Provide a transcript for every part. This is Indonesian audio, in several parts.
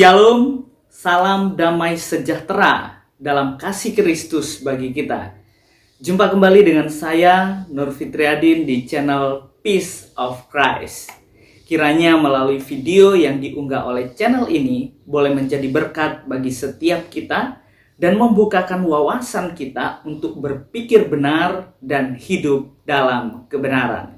Shalom, salam damai sejahtera dalam kasih Kristus bagi kita. Jumpa kembali dengan saya, Nur Fitriadin, di channel Peace of Christ. Kiranya melalui video yang diunggah oleh channel ini boleh menjadi berkat bagi setiap kita dan membukakan wawasan kita untuk berpikir benar dan hidup dalam kebenaran.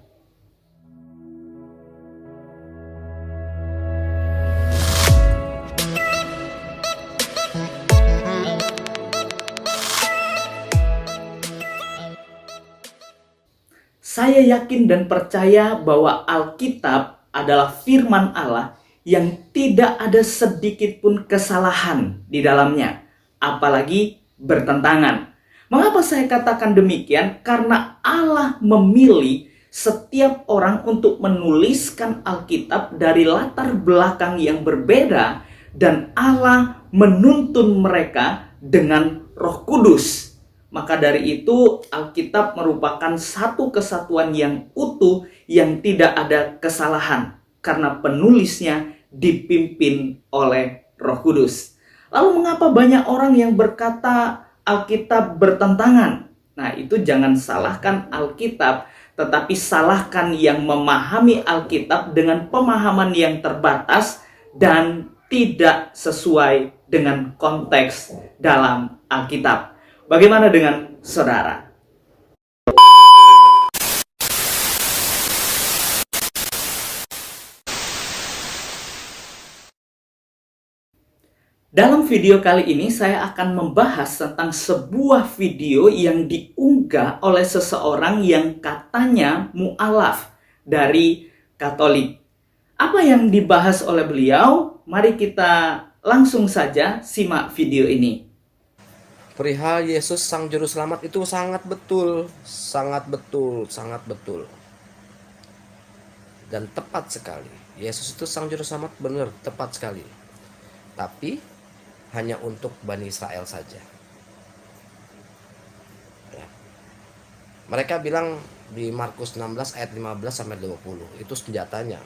Saya yakin dan percaya bahwa Alkitab adalah firman Allah yang tidak ada sedikit pun kesalahan di dalamnya, apalagi bertentangan. Mengapa saya katakan demikian? Karena Allah memilih setiap orang untuk menuliskan Alkitab dari latar belakang yang berbeda, dan Allah menuntun mereka dengan Roh Kudus. Maka dari itu Alkitab merupakan satu kesatuan yang utuh yang tidak ada kesalahan karena penulisnya dipimpin oleh Roh Kudus. Lalu mengapa banyak orang yang berkata Alkitab bertentangan? Nah, itu jangan salahkan Alkitab, tetapi salahkan yang memahami Alkitab dengan pemahaman yang terbatas dan tidak sesuai dengan konteks dalam Alkitab. Bagaimana dengan saudara? Dalam video kali ini saya akan membahas tentang sebuah video yang diunggah oleh seseorang yang katanya mu'alaf dari Katolik. Apa yang dibahas oleh beliau? Mari kita langsung saja simak video ini. Perihal Yesus Sang Juru Selamat itu sangat betul, dan tepat sekali. Yesus itu Sang Juru Selamat, benar, tepat sekali. Tapi hanya untuk Bani Israel saja. Ya. Mereka bilang di Markus 16 ayat 15 sampai 20, itu senjatanya.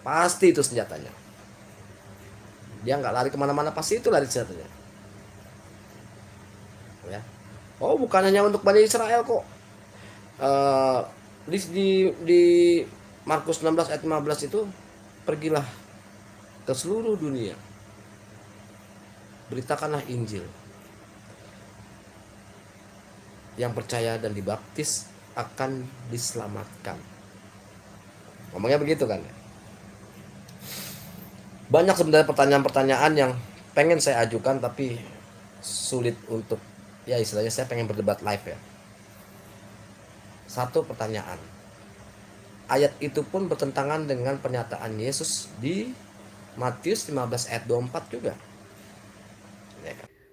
Pasti itu senjatanya. Dia nggak lari kemana-mana, pasti itu lari senjatanya. Ya. Oh, bukan hanya untuk Bani Israel kok. Di Markus 16 ayat 15 itu, pergilah ke seluruh dunia, beritakanlah Injil. Yang percaya dan dibaptis akan diselamatkan. Ngomongnya begitu kan? Banyak sebenarnya pertanyaan-pertanyaan yang pengen saya ajukan, tapi sulit untuk, ya istilahnya saya pengen berdebat live ya. Satu pertanyaan. Ayat itu pun bertentangan dengan pernyataan Yesus di Matius 15 ayat 24 juga.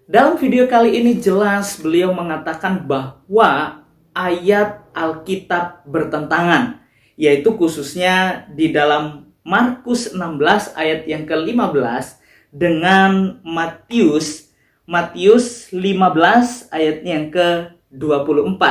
Dalam video kali ini jelas beliau mengatakan bahwa ayat Alkitab bertentangan, yaitu khususnya di dalam Markus 16 ayat yang ke-15 dengan Matius 15 ayatnya yang ke-24,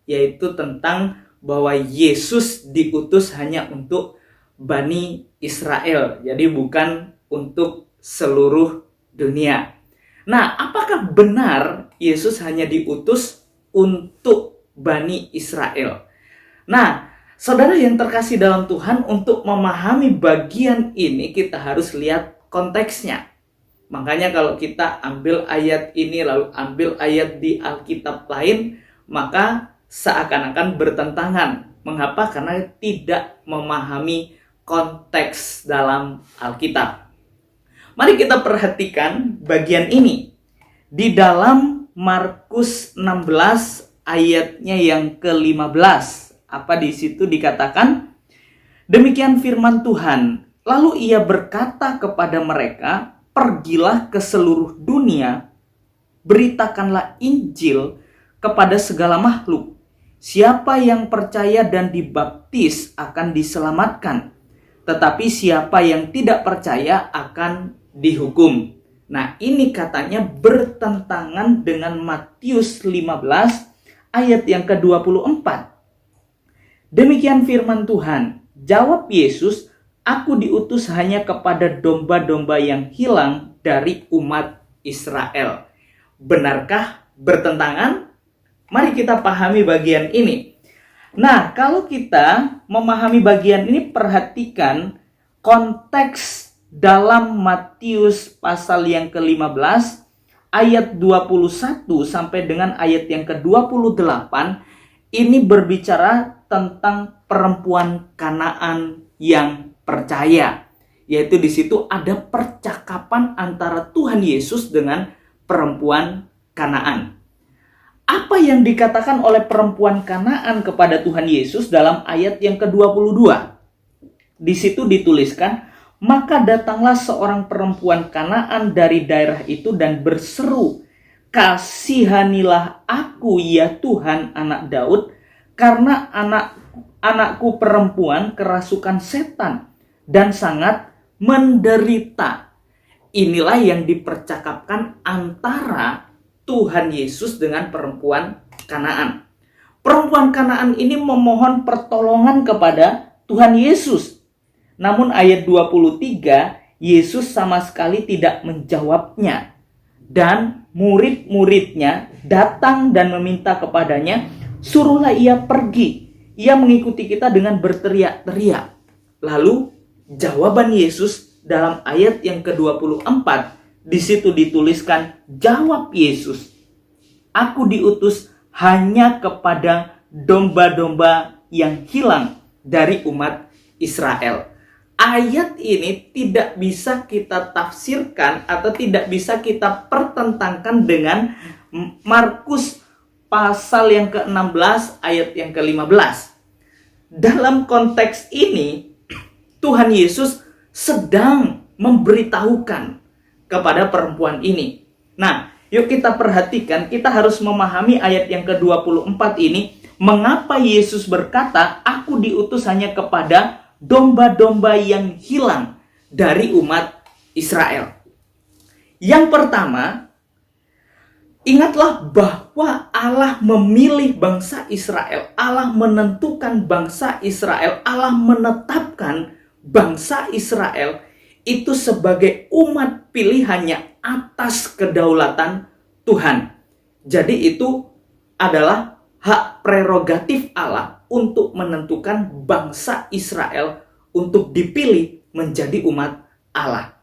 yaitu tentang bahwa Yesus diutus hanya untuk Bani Israel, jadi bukan untuk seluruh dunia. Nah, apakah benar Yesus hanya diutus untuk Bani Israel? Nah, saudara yang terkasih dalam Tuhan, untuk memahami bagian ini kita harus lihat konteksnya. Makanya kalau kita ambil ayat ini lalu ambil ayat di Alkitab lain, maka seakan-akan bertentangan. Mengapa? Karena tidak memahami konteks dalam Alkitab. Mari kita perhatikan bagian ini. Di dalam Markus 16 ayatnya yang ke-15, apa di situ dikatakan? Demikian firman Tuhan. Lalu ia berkata kepada mereka, pergilah ke seluruh dunia, beritakanlah Injil kepada segala makhluk. Siapa yang percaya dan dibaptis akan diselamatkan, tetapi siapa yang tidak percaya akan dihukum. Nah, ini katanya bertentangan dengan Matius 15 ayat yang ke-24. Demikian firman Tuhan. Jawab Yesus, Aku diutus hanya kepada domba-domba yang hilang dari umat Israel. Benarkah bertentangan? Mari kita pahami bagian ini. Nah, kalau kita memahami bagian ini, perhatikan konteks dalam Matius pasal yang ke-15 ayat 21 sampai dengan ayat yang ke-28 ini berbicara tentang perempuan Kanaan yang percaya. Yaitu di situ ada percakapan antara Tuhan Yesus dengan perempuan Kanaan. Apa yang dikatakan oleh perempuan Kanaan kepada Tuhan Yesus dalam ayat yang ke-22? Di situ dituliskan, maka datanglah seorang perempuan Kanaan dari daerah itu dan berseru, kasihanilah aku ya Tuhan anak Daud, karena anakku perempuan kerasukan setan dan sangat menderita. Inilah yang dipercakapkan antara Tuhan Yesus dengan perempuan Kanaan. Perempuan Kanaan ini memohon pertolongan kepada Tuhan Yesus. Namun ayat 23, Yesus sama sekali tidak menjawabnya. Dan murid-muridnya datang dan meminta kepadanya, suruhlah ia pergi. Ia mengikuti kita dengan berteriak-teriak. Lalu jawaban Yesus dalam ayat yang ke-24, di situ dituliskan, jawab Yesus, aku diutus hanya kepada domba-domba yang hilang dari umat Israel. Ayat ini tidak bisa kita tafsirkan atau tidak bisa kita pertentangkan dengan Markus pasal yang ke-16 ayat yang ke-15. Dalam konteks ini, Tuhan Yesus sedang memberitahukan kepada perempuan ini. Nah, yuk kita perhatikan, kita harus memahami ayat yang ke-24 ini. Mengapa Yesus berkata, aku diutus hanya kepada domba-domba yang hilang dari umat Israel. Yang pertama, ingatlah bahwa Allah memilih bangsa Israel. Allah menentukan bangsa Israel. Allah menetapkan bangsa Israel itu sebagai umat pilihannya atas kedaulatan Tuhan. Jadi itu adalah hak prerogatif Allah untuk menentukan bangsa Israel untuk dipilih menjadi umat Allah.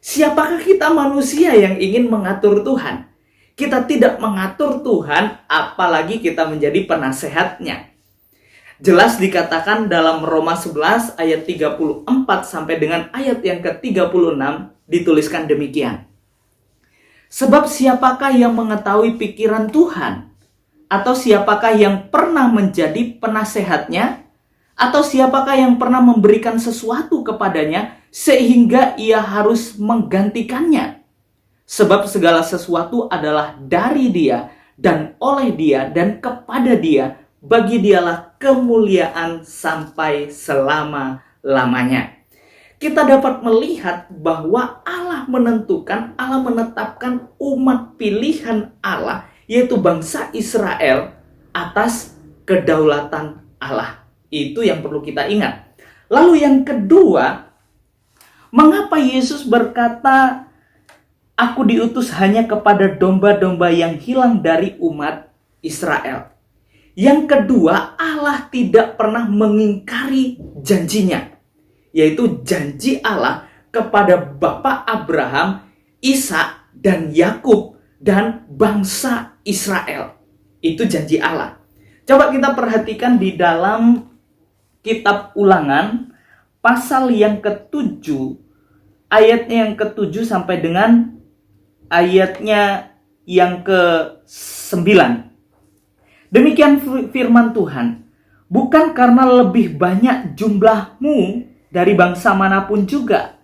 Siapakah kita manusia yang ingin mengatur Tuhan? Kita tidak mengatur Tuhan, apalagi kita menjadi penasehatnya. Jelas dikatakan dalam Roma 11 ayat 34 sampai dengan ayat yang ke-36 dituliskan demikian. Sebab siapakah yang mengetahui pikiran Tuhan? Atau siapakah yang pernah menjadi penasehatnya? Atau siapakah yang pernah memberikan sesuatu kepadanya sehingga ia harus menggantikannya? Sebab segala sesuatu adalah dari Dia dan oleh Dia dan kepada Dia. Bagi Dialah kemuliaan sampai selama-lamanya. Kita dapat melihat bahwa Allah menentukan, Allah menetapkan umat pilihan Allah, yaitu bangsa Israel, atas kedaulatan Allah. Itu yang perlu kita ingat. Lalu yang kedua, mengapa Yesus berkata, aku diutus hanya kepada domba-domba yang hilang dari umat Israel? Yang kedua, Allah tidak pernah mengingkari janjinya, yaitu janji Allah kepada Bapak Abraham, Ishak, dan Yakub, dan bangsa Israel. Itu janji Allah. Coba kita perhatikan di dalam kitab Ulangan, pasal yang ke-7, ayatnya yang ke-7 sampai dengan ayatnya yang ke-9. Demikian firman Tuhan, bukan karena lebih banyak jumlahmu dari bangsa manapun juga,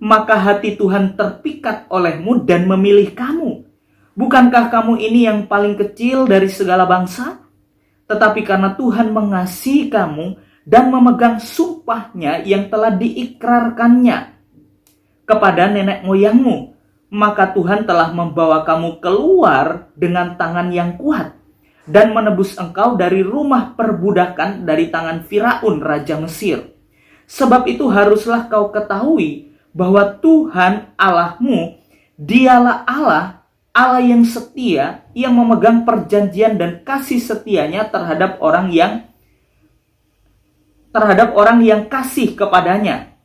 maka hati Tuhan terpikat olehmu dan memilih kamu. Bukankah kamu ini yang paling kecil dari segala bangsa? Tetapi karena Tuhan mengasihi kamu dan memegang sumpahnya yang telah diikrarkannya kepada nenek moyangmu, maka Tuhan telah membawa kamu keluar dengan tangan yang kuat dan menebus engkau dari rumah perbudakan dari tangan Firaun Raja Mesir. Sebab itu haruslah kau ketahui bahwa Tuhan Allahmu, dialah Allah, Allah yang setia, yang memegang perjanjian dan kasih setianya terhadap orang yang kasih kepadanya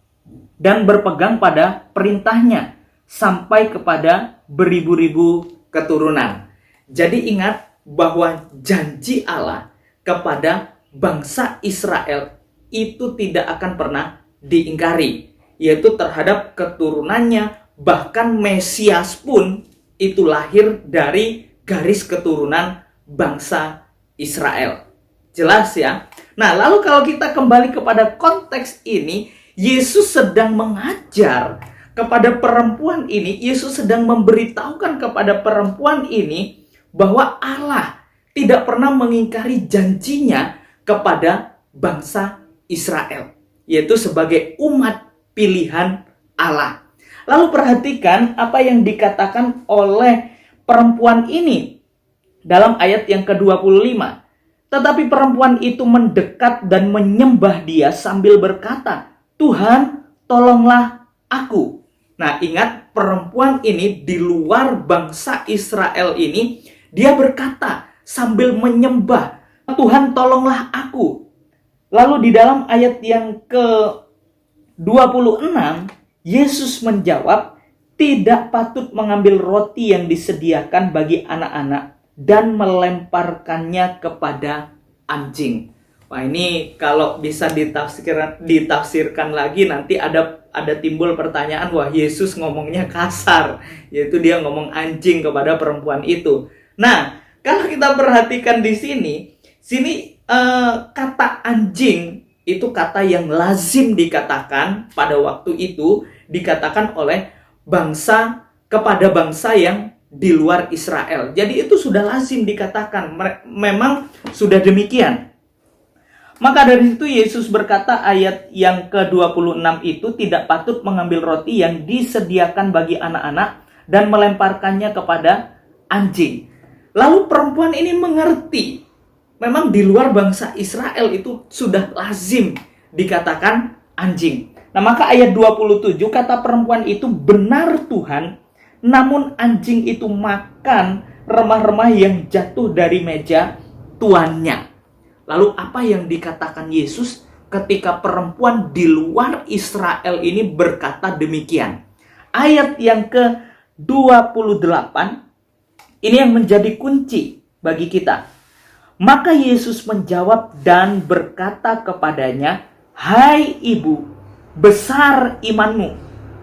dan berpegang pada perintahnya sampai kepada beribu-ribu keturunan. Jadi ingat bahwa janji Allah kepada bangsa Israel itu tidak akan pernah diingkari, yaitu terhadap keturunannya. Bahkan Mesias pun itu lahir dari garis keturunan bangsa Israel. Jelas ya? Nah, lalu kalau kita kembali kepada konteks ini, Yesus sedang mengajar kepada perempuan ini, Yesus sedang memberitahukan kepada perempuan ini bahwa Allah tidak pernah mengingkari janjinya kepada bangsa Israel, yaitu sebagai umat pilihan Allah. Lalu perhatikan apa yang dikatakan oleh perempuan ini dalam ayat yang ke-25. Tetapi perempuan itu mendekat dan menyembah dia sambil berkata, "Tuhan, tolonglah aku." Nah, ingat perempuan ini di luar bangsa Israel ini, dia berkata sambil menyembah, "Tuhan, tolonglah aku." Lalu di dalam ayat yang ke-26, Yesus menjawab, "Tidak patut mengambil roti yang disediakan bagi anak-anak dan melemparkannya kepada anjing." Wah, ini kalau bisa ditafsirkan lagi, nanti ada timbul pertanyaan, wah Yesus ngomongnya kasar, yaitu dia ngomong anjing kepada perempuan itu. Nah, kalau kita perhatikan di sini kata anjing itu kata yang lazim dikatakan pada waktu itu, dikatakan oleh bangsa kepada bangsa yang di luar Israel. Jadi itu sudah lazim dikatakan, memang sudah demikian. Maka dari itu Yesus berkata ayat yang ke-26 itu, "Tidak patut mengambil roti yang disediakan bagi anak-anak dan melemparkannya kepada anjing." Lalu perempuan ini mengerti, memang di luar bangsa Israel itu sudah lazim dikatakan anjing. Nah, maka ayat 27 kata perempuan itu, "Benar Tuhan, namun anjing itu makan remah-remah yang jatuh dari meja tuannya." Lalu apa yang dikatakan Yesus ketika perempuan di luar Israel ini berkata demikian? Ayat yang ke-28 ini yang menjadi kunci bagi kita. Maka Yesus menjawab dan berkata kepadanya, "Hai ibu, besar imanmu,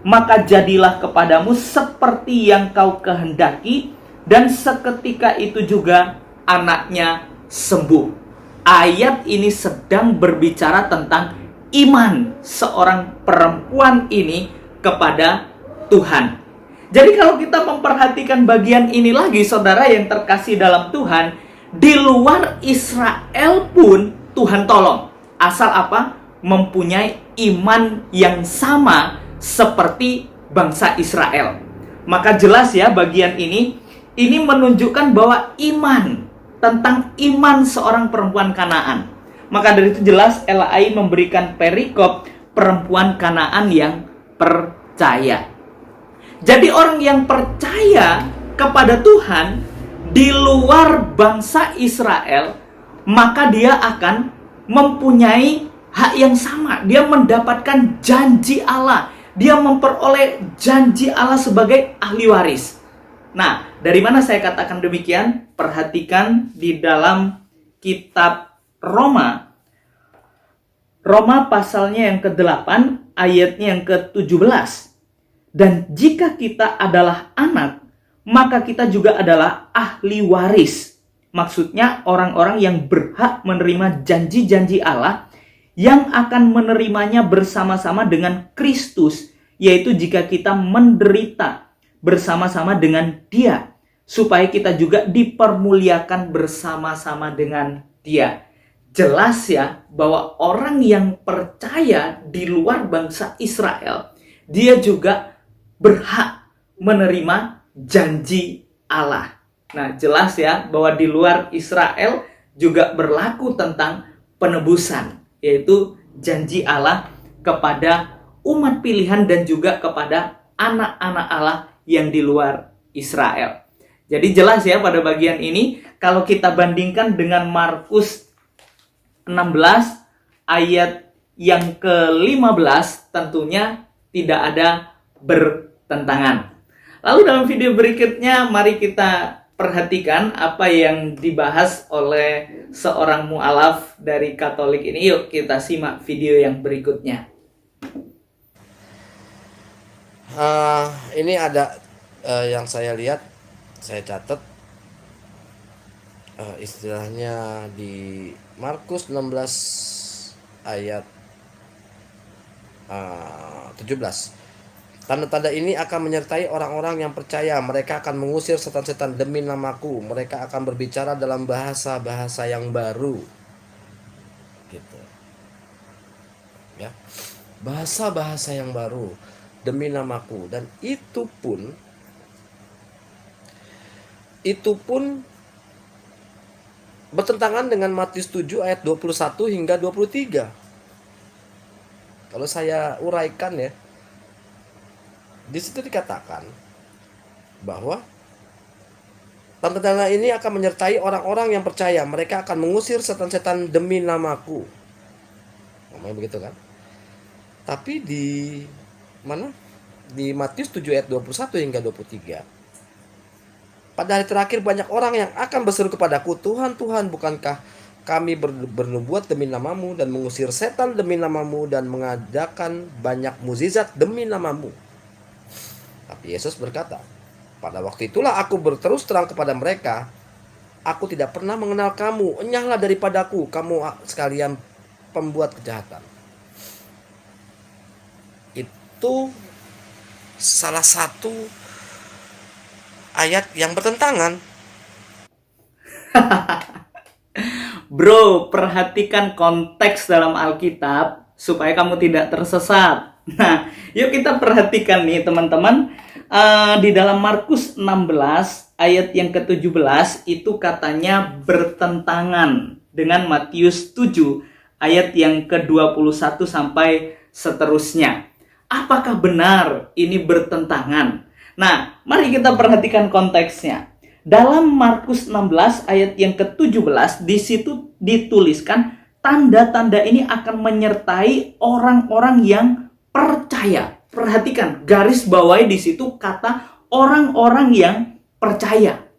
maka jadilah kepadamu seperti yang kau kehendaki." Dan seketika itu juga anaknya sembuh. Ayat ini sedang berbicara tentang iman seorang perempuan ini kepada Tuhan. Jadi kalau kita memperhatikan bagian ini lagi, saudara yang terkasih dalam Tuhan, di luar Israel pun Tuhan tolong. Asal apa? Mempunyai iman yang sama seperti bangsa Israel. Maka jelas ya bagian ini menunjukkan bahwa tentang iman seorang perempuan Kanaan. Maka dari itu jelas LAI memberikan perikop perempuan Kanaan yang percaya. Jadi orang yang percaya kepada Tuhan di luar bangsa Israel, maka dia akan mempunyai hak yang sama. Dia mendapatkan janji Allah. Dia memperoleh janji Allah sebagai ahli waris. Nah, dari mana saya katakan demikian? Perhatikan di dalam kitab Roma pasalnya yang ke-8, ayatnya yang ke-17. "Dan jika kita adalah anak, maka kita juga adalah ahli waris." Maksudnya orang-orang yang berhak menerima janji-janji Allah yang akan menerimanya bersama-sama dengan Kristus, yaitu jika kita menderita bersama-sama dengan Dia, supaya kita juga dipermuliakan bersama-sama dengan Dia. Jelas ya bahwa orang yang percaya di luar bangsa Israel, dia juga berhak menerima janji Allah. Nah, jelas ya bahwa di luar Israel juga berlaku tentang penebusan, yaitu janji Allah kepada umat pilihan dan juga kepada anak-anak Allah yang di luar Israel. Jadi jelas ya pada bagian ini kalau kita bandingkan dengan Markus 16 ayat yang ke-15 tentunya tidak ada bertentangan. Lalu dalam video berikutnya mari kita perhatikan apa yang dibahas oleh seorang mu'alaf dari Katolik ini. Yuk kita simak video yang berikutnya. Ini ada yang saya lihat, saya catat istilahnya di Markus 16 ayat 17. Tanda-tanda ini akan menyertai orang-orang yang percaya. Mereka akan mengusir setan-setan demi namaku. Mereka akan berbicara dalam bahasa-bahasa yang baru. Gitu. Ya. Bahasa-bahasa yang baru demi namaku. Dan itu pun bertentangan dengan Matius 7 ayat 21 hingga 23. Kalau saya uraikan ya, di situ dikatakan bahwa tanda-tanda ini akan menyertai orang-orang yang percaya. Mereka akan mengusir setan-setan demi namaku. Ngomongnya begitu kan? Tapi di mana? Di Matius 7 ayat 21 hingga 23. Pada hari terakhir banyak orang yang akan berseru kepadaku, Tuhan, Tuhan, bukankah kami bernubuat demi namamu dan mengusir setan demi namamu dan mengadakan banyak mukjizat demi namamu? Tapi Yesus berkata, pada waktu itulah aku berterus terang kepada mereka, aku tidak pernah mengenal kamu, enyahlah daripadaku, kamu sekalian pembuat kejahatan. Itu salah satu ayat yang bertentangan. Bro, perhatikan konteks dalam Alkitab supaya kamu tidak tersesat. Nah, yuk kita perhatikan nih teman-teman. Di dalam Markus 16 ayat yang ke-17 itu katanya bertentangan dengan Matius 7 ayat yang ke-21 sampai seterusnya. Apakah benar ini bertentangan? Nah, mari kita perhatikan konteksnya. Dalam Markus 16 ayat yang ke-17 di situ dituliskan tanda-tanda ini akan menyertai orang-orang yang percaya. Perhatikan, garis bawahi di situ kata orang-orang yang percaya.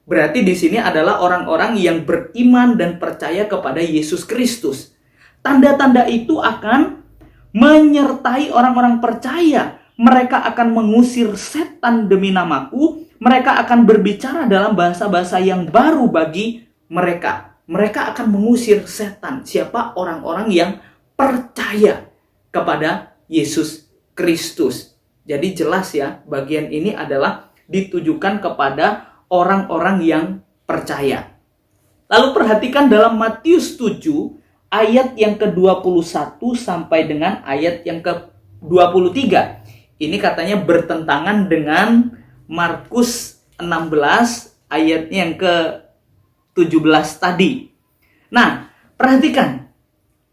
Berarti di sini adalah orang-orang yang beriman dan percaya kepada Yesus Kristus. Tanda-tanda itu akan menyertai orang-orang percaya. Mereka akan mengusir setan demi namaku. Mereka akan berbicara dalam bahasa-bahasa yang baru bagi mereka. Mereka akan mengusir setan. Siapa? Orang-orang yang percaya kepada Yesus Kristus. Jadi jelas ya, bagian ini adalah ditujukan kepada orang-orang yang percaya. Lalu perhatikan dalam Matius 7 ayat yang ke-21 sampai dengan ayat yang ke-23. Ini katanya bertentangan dengan Markus 16 ayatnya yang ke-17 tadi. Nah, perhatikan.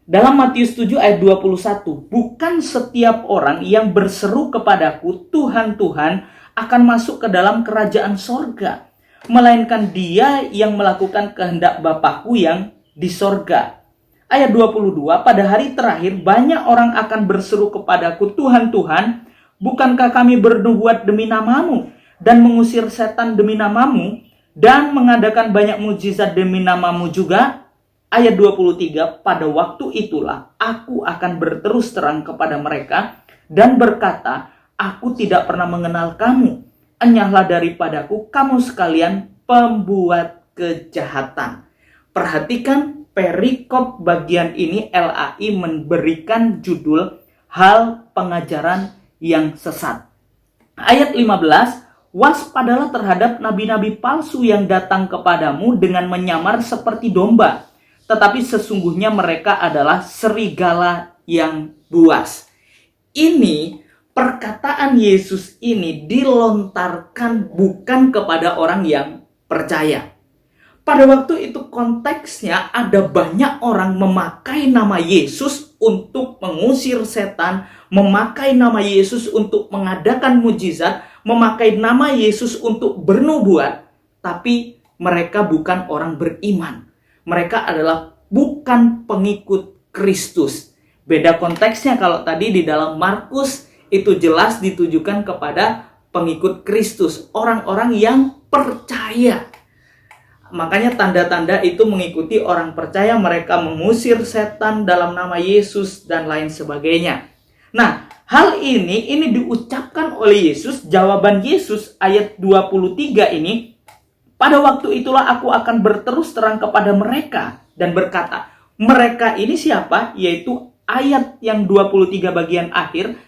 Dalam Matius 7 ayat 21, bukan setiap orang yang berseru kepadaku, Tuhan, Tuhan, akan masuk ke dalam kerajaan sorga, melainkan dia yang melakukan kehendak Bapakku yang di sorga. Ayat 22, pada hari terakhir banyak orang akan berseru kepadaku, Tuhan, Tuhan, bukankah kami bernubuat demi namamu, dan mengusir setan demi namamu, dan mengadakan banyak mukjizat demi namamu juga? Ayat 23, pada waktu itulah aku akan berterus terang kepada mereka dan berkata, aku tidak pernah mengenal kamu. Enyahlah daripadaku, kamu sekalian pembuat kejahatan. Perhatikan perikop bagian ini LAI memberikan judul hal pengajaran yang sesat. Ayat 15, waspadalah terhadap nabi-nabi palsu yang datang kepadamu dengan menyamar seperti domba, tetapi sesungguhnya mereka adalah serigala yang buas. Ini perkataan Yesus ini dilontarkan bukan kepada orang yang percaya. pada waktu itu konteksnya ada banyak orang memakai nama Yesus untuk mengusir setan, memakai nama Yesus untuk mengadakan mujizat, memakai nama Yesus untuk bernubuat, tapi mereka bukan orang beriman. Mereka adalah bukan pengikut Kristus. Beda konteksnya kalau tadi di dalam Markus itu jelas ditujukan kepada pengikut Kristus, orang-orang yang percaya. Makanya tanda-tanda itu mengikuti orang percaya, mereka mengusir setan dalam nama Yesus dan lain sebagainya. Nah, hal ini diucapkan oleh Yesus, jawaban Yesus ayat 23 ini, pada waktu itulah aku akan berterus terang kepada mereka dan berkata, mereka ini siapa? Yaitu ayat yang 23 bagian akhir,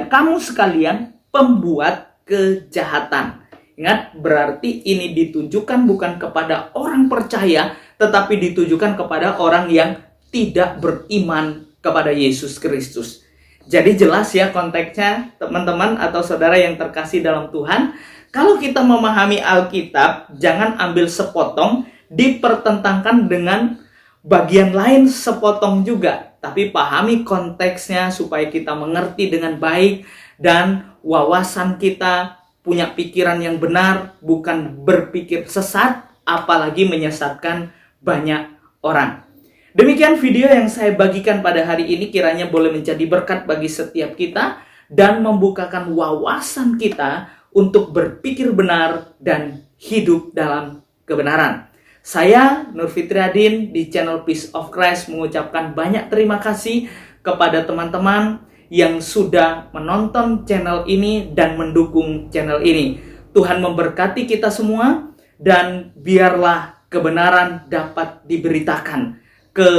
kamu sekalian pembuat kejahatan. Ingat, berarti ini ditujukan bukan kepada orang percaya, tetapi ditujukan kepada orang yang tidak beriman kepada Yesus Kristus. Jadi jelas ya konteksnya, teman-teman atau saudara yang terkasih dalam Tuhan. Kalau kita memahami Alkitab, jangan ambil sepotong, dipertentangkan dengan bagian lain sepotong juga. Tapi pahami konteksnya supaya kita mengerti dengan baik dan wawasan kita punya pikiran yang benar, bukan berpikir sesat, apalagi menyesatkan banyak orang. Demikian video yang saya bagikan pada hari ini, kiranya boleh menjadi berkat bagi setiap kita dan membukakan wawasan kita untuk berpikir benar dan hidup dalam kebenaran. Saya Nur Fitriadin di channel Peace of Christ mengucapkan banyak terima kasih kepada teman-teman yang sudah menonton channel ini dan mendukung channel ini. Tuhan memberkati kita semua dan biarlah kebenaran dapat diberitakan ke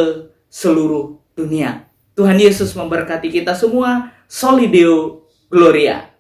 seluruh dunia. Tuhan Yesus memberkati kita semua. Soli Deo Gloria.